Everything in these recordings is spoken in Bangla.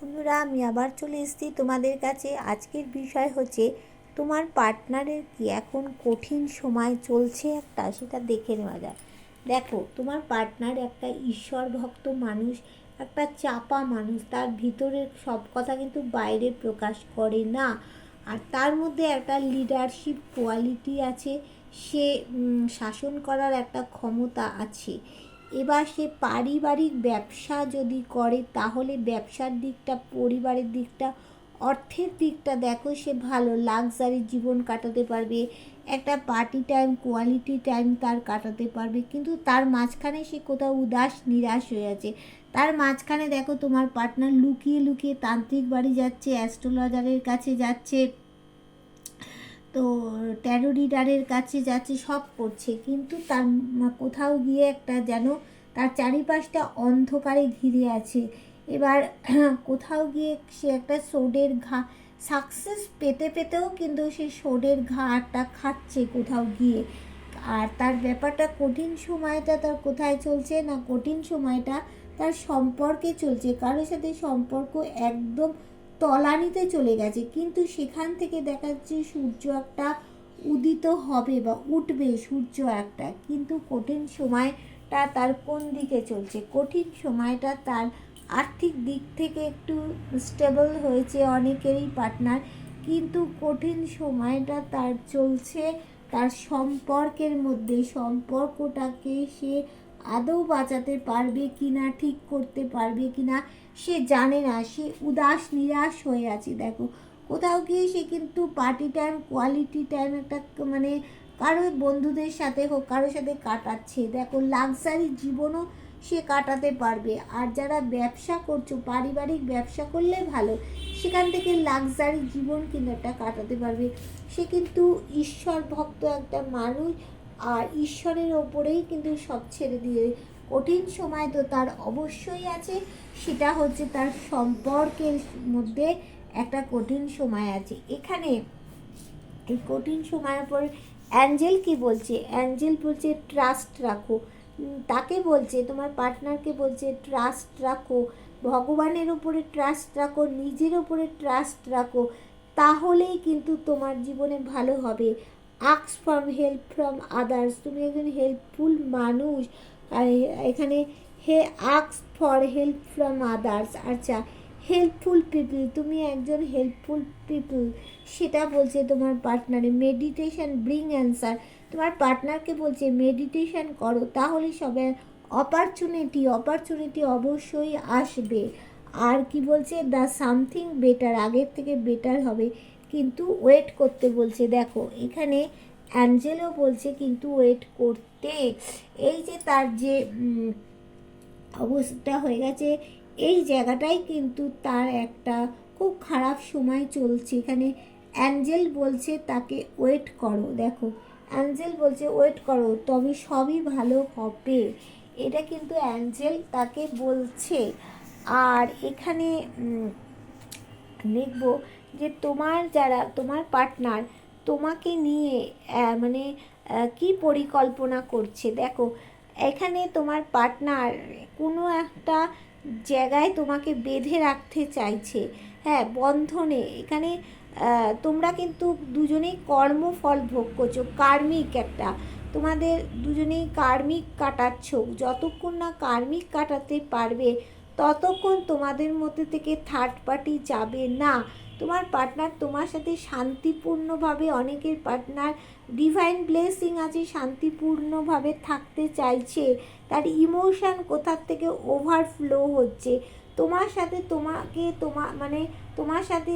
বন্ধুরা, আমি আবার চলে এসেছি তোমাদের কাছে। আজকের বিষয় হচ্ছে তোমার পার্টনারের কি এখন কঠিন সময় চলছে একটা, সেটা দেখে নেওয়া যায়। দেখো, তোমার পার্টনার একটা ঈশ্বর ভক্ত মানুষ, একটা চাপা মানুষ, তার ভিতরের সব কথা কিন্তু বাইরে প্রকাশ করে না। আর তার মধ্যে একটা লিডারশিপ কোয়ালিটি আছে, সে শাসন করার একটা ক্ষমতা আছে। এবার সে পারিবারিক ব্যবসা যদি করে তাহলে ব্যবসার দিকটা, পরিবারের দিকটা, অর্থের দিকটা দেখো, সে ভালো লাক্সারি জীবন কাটাতে পারবে, একটা পার্টি টাইম, কোয়ালিটি টাইম তার কাটাতে পারবে। কিন্তু তার মাঝখানে সে কোথাও উদাস নিরাশ হয়ে আছে। তার মাঝখানে দেখো, তোমার পার্টনার লুকিয়ে লুকিয়ে তান্ত্রিক বাড়ি যাচ্ছে, অ্যাস্ট্রোলজারের কাছে যাচ্ছে, তো ট্যারো রিডারের কাছে যাচ্ছে, সব করছে, কিন্তু তার কোথাও গিয়ে একটা যেন তার চারিপাশটা অন্ধকারে ঘিরে আছে। এবার কোথাও গিয়ে সে একটা সোডের ঘা, সাকসেস পেতে পেতেও কিন্তু সে সোডের ঘাটা খাচ্ছে কোথাও গিয়ে। আর তার ব্যাপারটা, কঠিন সময়টা তার কোথায় চলছে না, কঠিন সময়টা তার সম্পর্কে চলছে। কারোর সাথে সম্পর্ক একদম তলানিতে চলে গেছে, কিন্তু সেখান থেকে দেখা যাচ্ছে সূর্য একটা উদিত হবে বা উঠবে সূর্য একটা। কিন্তু কঠিন সময়টা তার কোন দিকে চলছে? কঠিন সময়টা তার আর্থিক দিক থেকে একটু স্টেবল হয়েছে অনেকেরই পার্টনার, কিন্তু কঠিন সময়টা তার চলছে তার সম্পর্কের মধ্যে। সম্পর্কটাকে সে আদৌ বাঁচাতে পারবে কি না, ঠিক করতে পারবে কি না সে জানে না। সে উদাস নিরাশ হয়ে আছে। দেখো, কোথাও গিয়ে সে কিন্তু পার্টি টাইম, কোয়ালিটি টাইম একটা মানে কারো বন্ধুদের সাথে হোক, কারোর সাথে কাটাচ্ছে। দেখো, লাক্সারি জীবনও সে কাটাতে পারবে। আর যারা ব্যবসা করছো, পারিবারিক ব্যবসা করলে ভালো, সেখান থেকে লাক্সারি জীবন কিন্তু একটা কাটাতে পারবে। সে কিন্তু ঈশ্বর ভক্ত একটা মানুষ, আর ঈশ্বরের ওপরেই কিন্তু সব ছেড়ে দিয়ে। কঠিন সময় তো তার অবশ্যই আছে, সেটা হচ্ছে তার সম্পর্কের মধ্যে একটা কঠিন সময় আছে। এখানে এই কঠিন সময়ের পর অ্যাঞ্জেল কি বলছে? অ্যাঞ্জেল বলছে ট্রাস্ট রাখো। তাকে বলছে, তোমার পার্টনারকে বলছে ট্রাস্ট রাখো, ভগবানের ওপরে ট্রাস্ট রাখো, নিজের ওপরে ট্রাস্ট রাখো, তাহলেই কিন্তু তোমার জীবনে ভালো হবে। Ask from help from others, তুমি একজন হেল্পফুল মানুষ। আর এখানে হে ask for help from others. আচ্ছা, হেল্পফুল পিপল, তুমি একজন হেল্পফুল পিপল, সেটা বলছে তোমার পার্টনারে। মেডিটেশন ব্রিং অ্যান্সার, তোমার পার্টনারকে বলছে মেডিটেশন করো, তাহলে সবে অপরচুনিটি অবশ্যই আসবে। আর কি বলছে? দ্য সামথিং বেটার, আগের থেকে বেটার হবে, কিন্তু ওয়েট করতে বলছে। দেখো, এখানে অ্যাঞ্জেলও বলছে কিন্তু ওয়েট করতে। এই যে তার যে অবস্থা হয়ে গেছে, এই জায়গাটাই কিন্তু তার একটা খুব খারাপ সময় চলছে। এখানে অ্যাঞ্জেল বলছে তাকে ওয়েট করো। দেখো, অ্যাঞ্জেল বলছে ওয়েট করো, তবে সবই ভালো হবে, এটা কিন্তু অ্যাঞ্জেল তাকে বলছে। আর এখানে দেখব যে তোমার পার্টনার তোমাকে নিয়ে মানে কি পরিকল্পনা করছে। দেখো, এখানে তোমার পার্টনার কোনো একটা জায়গায় তোমাকে বেঁধে রাখতে চাইছে, হ্যাঁ, বন্ধনে। এখানে তোমরা কিন্তু দুজনেই কর্মফল ভোগ করছো, কার্মিক একটা, তোমাদের দুজনেই কার্মিক কাটাচ্ছ। যতক্ষণ না কার্মিক কাটাতে পারবে ততক্ষণ তোমাদের মধ্যে থেকে থার্ড পার্টি যাবে না। তোমার পার্টনার তোমার সাথে শান্তিপূর্ণভাবে, অনেকের পার্টনার ডিভাইন ব্লেসিং আছে, শান্তিপূর্ণভাবে থাকতে চাইছে। তার ইমোশান কোথার থেকে ওভারফ্লো হচ্ছে তোমার সাথে। তোমার সাথে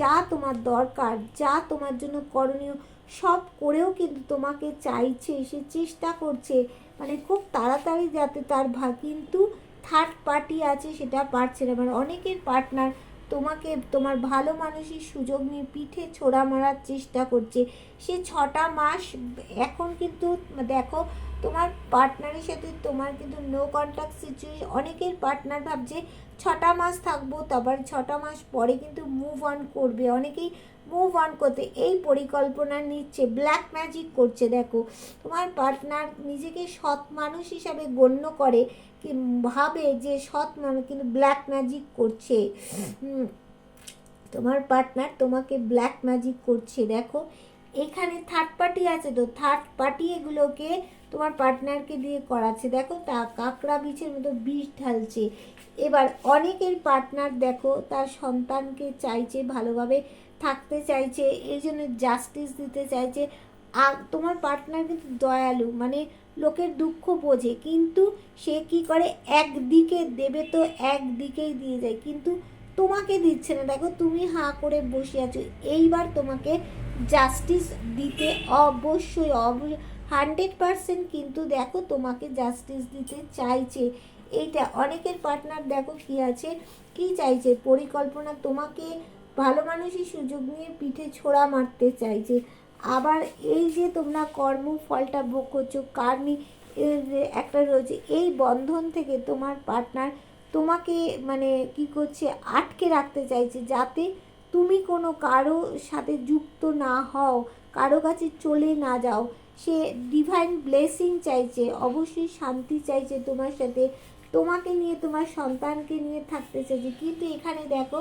যা তোমার দরকার, যা তোমার জন্য করণীয়, সব করেও কিন্তু তোমাকে চাইছে, সে চেষ্টা করছে মানে খুব তাড়াতাড়ি যাতে তার কিন্তু থার্ড পার্টি আছে সেটা পারছে না। মানে অনেকের পার্টনার তোমাকে, তোমার ভালো মানুষের সুযোগ নিয়ে পিঠে ছোড়া মারার চেষ্টা করছে। সে 6টা মাস এখন কিন্তু দেখো তোমার পার্টনারের সাথে তোমার কিন্তু নো কন্ট্যাক্ট সিচুয়েশন। অনেকের পার্টনার ভাবছে 6টা মাস থাকবো, তারপর 6টা মাস পরে কিন্তু মুভ অন করবে। অনেকেই মুভ অন করতে এই পরিকল্পনা নিচ্ছে, ব্ল্যাক ম্যাজিক করছে। দেখো তোমার পার্টনার নিজেকে সৎ মানুষ হিসাবে গণ্য করে, কি ভাবে যে সৎ মানুষ, কিন্তু ব্ল্যাক ম্যাজিক করছে। তোমার পার্টনার তোমাকে ব্ল্যাক ম্যাজিক করছে। দেখো এখানে থার্ড পার্টি আছে, তো থার্ড পার্টি এগুলোকে তোমার পার্টনারকে দিয়ে করাচ্ছে। দেখো তা কাঁকড়া বিছের মতো বিষ ঢালছে। এবার অনেকের পার্টনার দেখো তার সন্তানকে চাইছে, ভালোভাবে থাকতে চাইছে, এই জন্য জাস্টিস দিতে চাইছে। আর তোমার পার্টনার কিন্তু দয়ালু, মানে লোকের দুঃখ বোঝে, কিন্তু সে কি করে, একদিকে দেবে তো একদিকেই দিয়ে যায়, কিন্তু তোমাকে দিচ্ছে না। দেখো তুমি হাঁ করে বসে আছো, এইবার তোমাকে জাস্টিস দিতে অবশ্যই 100% কিন্তু দেখো তোমাকে জাস্টিস দিতে চাইছে। এইটা অনেকের পার্টনার দেখো কি আছে, কি চাইছে, পরিকল্পনা, তোমাকে ভালো মানুষই সুযোগ নিয়ে পিঠে ছোড়া মারতে চাইছে। আবার এই যে তোমরা কর্মফলটা ভোগ করছো, কার্মি একটা রয়েছে, এই বন্ধন থেকে তোমার পার্টনার তোমাকে মানে কি করছে, আটকে রাখতে চাইছে, যাতে তুমি কোনো কারো সাথে যুক্ত না হও, কারো কাছে চলে না যাও। সে ডিভাইন ব্লেসিং চাইছে, অবশ্যই শান্তি চাইছে তোমার সাথে, তোমাকে নিয়ে, তোমার সন্তানকে নিয়ে থাকতে চাইছে। কিন্তু এখানে দেখো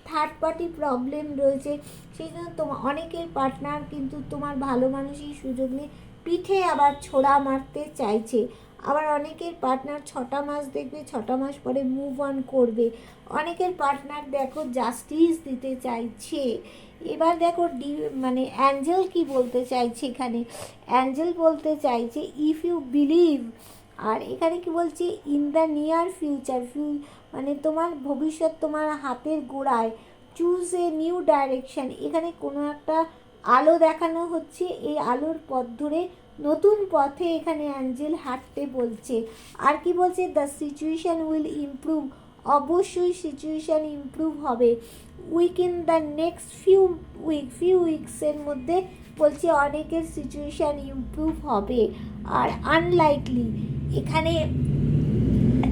থার্ড পার্টি প্রবলেম রয়েছে, সেই জন্য তোমার অনেকের পার্টনার কিন্তু তোমার ভালো মানুষই সুযোগ নিয়ে পিঠে আবার ছোড়া মারতে চাইছে। আবার অনেকের পার্টনার 6টা মাস দেখবে, 6টা মাস পরে মুভ অন করবে। অনেকের পার্টনার দেখো জাস্টিস দিতে চাইছে। এবার দেখো মানে অ্যাঞ্জেল কি বলতে চাইছে, এখানে অ্যাঞ্জেল বলতে চাইছে ইফ ইউ বিলিভ। আর এখানে কি বলছে, ইন দ্য নিয়ার ফিউচার, মানে তোমার ভবিষ্যৎ তোমার হাতের গোড়ায়, চুজ এ নিউ ডাইরেকশান। এখানে কোনো একটা আলো দেখানো হচ্ছে, এই আলোর পথ ধরে নতুন পথে এখানে অ্যাঞ্জেল হাঁটতে বলছে। আর কি বলছে, দ্য সিচুয়েশান উইল ইমপ্রুভ, অবশ্যই সিচুয়েশান ইমপ্রুভ হবে। উইকিন দ্য নেক্সট ফিউ উইকসের মধ্যে বলছে অনেকের সিচুয়েশান ইমপ্রুভ হবে। আর আনলাইকলি, এখানে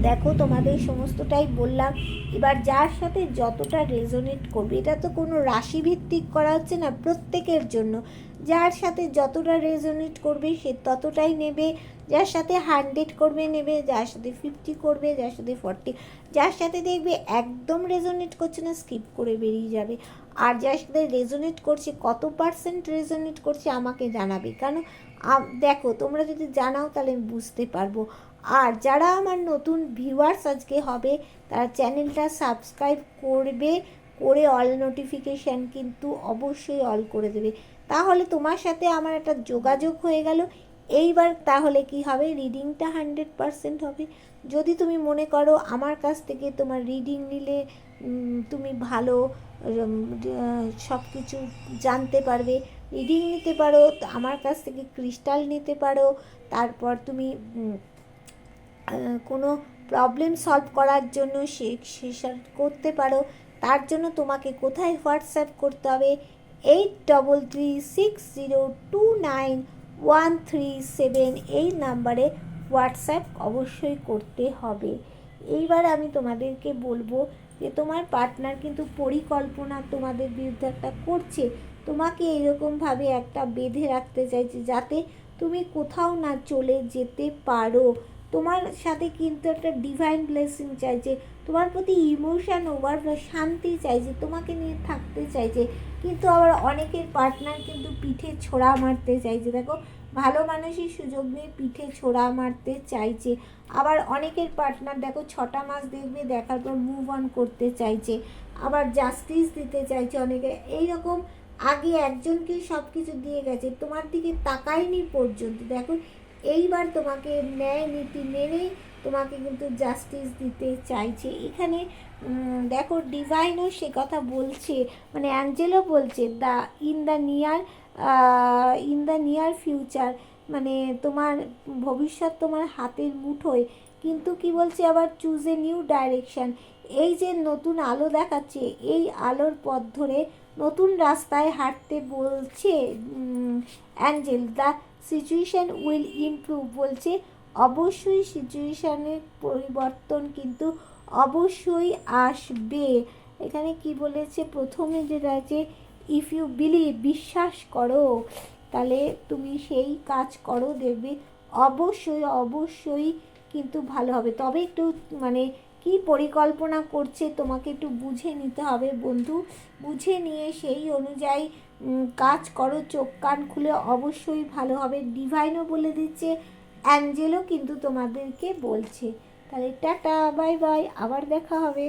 দেখো তোমাদের সমস্তটাই বললাম। এবার যার সাথে যতটা রেজোনেট করবে, এটা তো কোনো রাশিভিত্তিক করা হচ্ছে না, প্রত্যেকের জন্য যার সাথে যতটা রেজোনেট করবে সে ততটাই নেবে। যার সাথে 100 করবে নেবে, যার সাথে 50 করবে, যার সাথে 40, যার সাথে দেখবে একদম রেজোনেট করছে না স্কিপ করে বেরিয়ে যাবে। আর যার সাথে রেজোনেট করছে, কত পার্সেন্ট রেজোনেট করছে আমাকে জানাবে, কারণ দেখো তোমরা যদি জানাও তাহলে আমি বুঝতে পারবো। আর যারা আমার নতুন ভিউয়ার্স আজকে হবে, তারা চ্যানেলটা সাবস্ক্রাইব করবে, করে অল নোটিফিকেশান কিন্তু অবশ্যই অল করে দেবে, তাহলে তোমার সাথে আমার একটা যোগাযোগ হয়ে গেল। এইবার তাহলে কি হবে, রিডিংটা 100% হবে। যদি তুমি মনে করো আমার কাছ থেকে তোমার রিডিং নিলে তুমি ভালো সব কিছু জানতে পারবে, রিডিং নিতে পারো, আমার কাছ থেকে ক্রিস্টাল নিতে পারো, তারপর তুমি কোনো প্রবলেম সলভ করার জন্য সেশন করতে পারো। তার জন্য তোমাকে কোথায় হোয়াটসঅ্যাপ করতে হবে, 8360291337 এই নাম্বারে হোয়াটসঅ্যাপ অবশ্যই করতে হবে। এইবার আমি তোমাদেরকে বলবো যে তোমার পার্টনার কিন্তু পরিকল্পনা তোমাদের বিরুদ্ধে একটা করছে, তোমাকে এরকমভাবে একটা বেঁধে রাখতে চাইছে যাতে তুমি কোথাও না চলে যেতে পারো। তোমার সাথে কিন্তু একটা ডিভাইন ব্লেসিং চাইছে, তোমার প্রতি ইমোশন ওভারফ্লো, শান্তি চাইছে, তোমাকে নিয়ে থাকতে চাইছে। কিন্তু আবার অনেকের পার্টনার কিন্তু পিঠে ছোড়া মারতে চাইছে। দেখো ভালো মানুষই সুযোগ নিয়ে পিঠে ছোড়া মারতে চাইছে। আবার অনেকের পার্টনার দেখো 6টা মাস দেখবে, দেখার পর মুভ অন করতে চাইছে, আবার জাস্টিস দিতে চাইছে অনেকে। এইরকম আগে একজনকে সব কিছু দিয়ে গেছে, তোমার দিকে তাকায়নি পর্যন্ত, দেখো এইবার তোমাকে ন্যায় নীতি মেনে তোমাকে কিন্তু জাস্টিস দিতে চাইছে। এখানে দেখো ডিভাইনও সে কথা বলছে, মানে অ্যাঞ্জেলও বলছে ইন দ্য নিয়ার ফিউচার, মানে তোমার ভবিষ্যৎ তোমার হাতের মুঠোয়। কিন্তু কি বলছে আবার, চুজ এ নিউ ডাইরেকশান, এই যে নতুন আলো দেখাচ্ছে, এই আলোর পথ ধরে নতুন রাস্তায় হাঁটতে বলছে Angel. The situation will improve বলছে, অবশ্যই সিচুয়েশানের পরিবর্তন কিন্তু অবশ্যই আসবে। এখানে কি বলেছে প্রথমে যেটা আছে, ইফ ইউ বিলিভ, বিশ্বাস করো, তাহলে তুমি সেই কাজ করো, দেখবে অবশ্যই অবশ্যই কিন্তু ভালো হবে। তবে একটু মানে কি পরিকল্পনা করছে তোমাকে একটু বুঝে নিতে হবে বন্ধু, বুঝে নিয়ে সেই অনুযায়ী কাজ করো, চোখ কান খুলে, অবশ্যই ভালো হবে। ডিভাইনও বলে দিচ্ছে, অ্যাঞ্জেলও কিন্তু তোমাদেরকে বলছে। তাহলে টাটা, বাই বাই, আবার দেখা হবে।